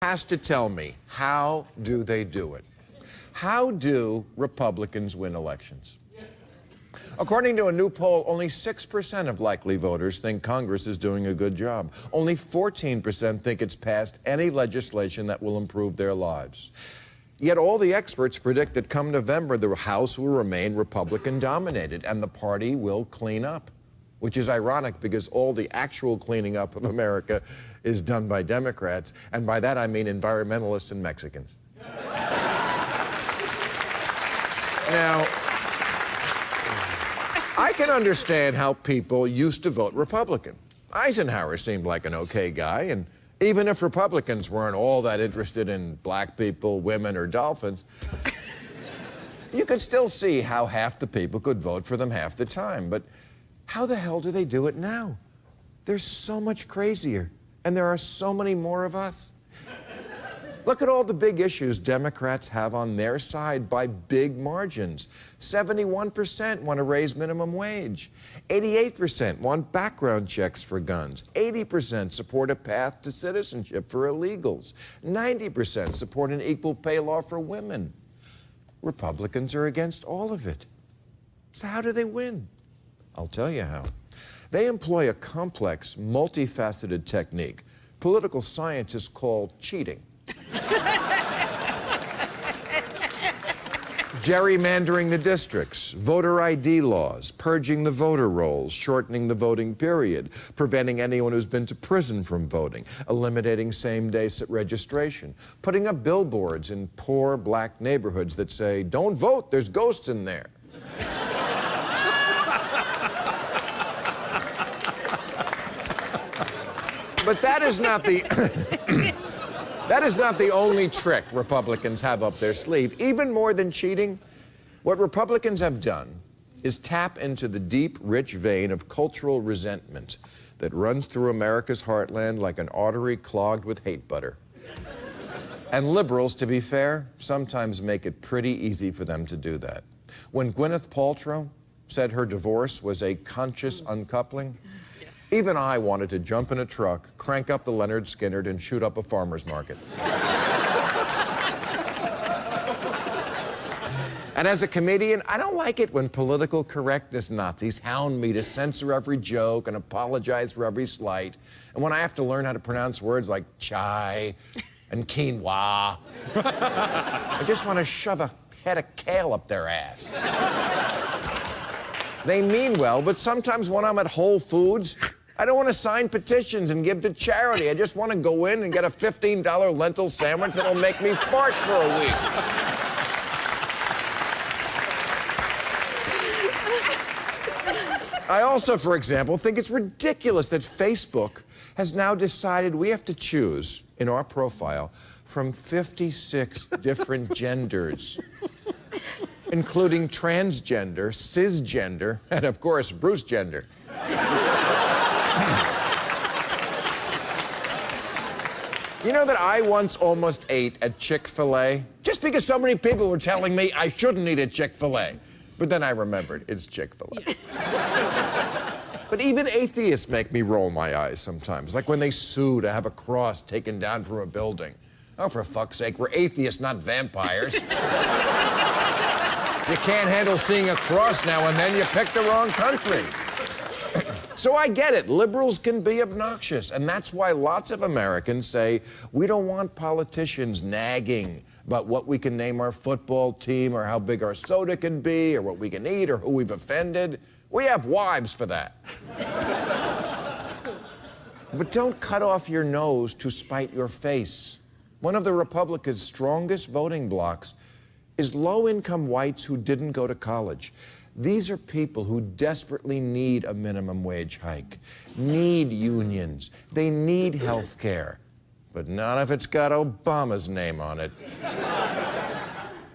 Has to tell me, how do they do it? How do Republicans win elections? According to a new poll, only 6% of likely voters think Congress is doing a good job. Only 14% think it's passed any legislation that will improve their lives. Yet all the experts predict that come November, the House will remain Republican-dominated and the party will clean up. Which is ironic because all the actual cleaning up of America is done by Democrats, and by that I mean environmentalists and Mexicans. Now, I can understand how people used to vote Republican. Eisenhower seemed like an okay guy, and even if Republicans weren't all that interested in black people, women, or dolphins, you could still see how half the people could vote for them half the time. But how the hell do they do it now? They're so much crazier, and there are so many more of us. Look at all the big issues Democrats have on their side by big margins. 71% want to raise minimum wage. 88% want background checks for guns. 80% support a path to citizenship for illegals. 90% support an equal pay law for women. Republicans are against all of it. So how do they win? I'll tell you how. They employ a complex, multifaceted technique political scientists call cheating. Gerrymandering the districts, voter ID laws, purging the voter rolls, shortening the voting period, preventing anyone who's been to prison from voting, eliminating same-day registration, putting up billboards in poor black neighborhoods that say, "Don't vote, there's ghosts in there." But that is not the only trick Republicans have up their sleeve. Even more than cheating, what Republicans have done is tap into the deep, rich vein of cultural resentment that runs through America's heartland like an artery clogged with hate butter. And liberals, to be fair, sometimes make it pretty easy for them to do that. When Gwyneth Paltrow said her divorce was a conscious uncoupling, even I wanted to jump in a truck, crank up the Leonard Skinner, and shoot up a farmer's market. And as a comedian, I don't like it when political correctness Nazis hound me to censor every joke and apologize for every slight. And when I have to learn how to pronounce words like chai and quinoa, I just want to shove a head of kale up their ass. They mean well, but sometimes when I'm at Whole Foods, I don't want to sign petitions and give to charity. I just want to go in and get a $15 lentil sandwich that'll make me fart for a week. I also, for example, think it's ridiculous that Facebook has now decided we have to choose in our profile from 56 different genders, including transgender, cisgender, and of course, Bruce gender. You know that I once almost ate at Chick-fil-A just because so many people were telling me I shouldn't eat at Chick-fil-A. But then I remembered, it's Chick-fil-A. But even atheists make me roll my eyes sometimes, like when they sue to have a cross taken down from a building. Oh, for fuck's sake, we're atheists, not vampires. You can't handle seeing a cross now and then, you picked the wrong country. So I get it, liberals can be obnoxious, and that's why lots of Americans say we don't want politicians nagging about what we can name our football team or how big our soda can be or what we can eat or who we've offended. We have wives for that. But don't cut off your nose to spite your face. One of the Republicans' strongest voting blocs is low-income whites who didn't go to college. These are people who desperately need a minimum wage hike, need unions, they need health care, but none if it's got Obama's name on it.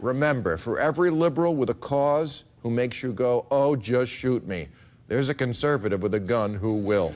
Remember, for every liberal with a cause who makes you go, "Oh, just shoot me," there's a conservative with a gun who will.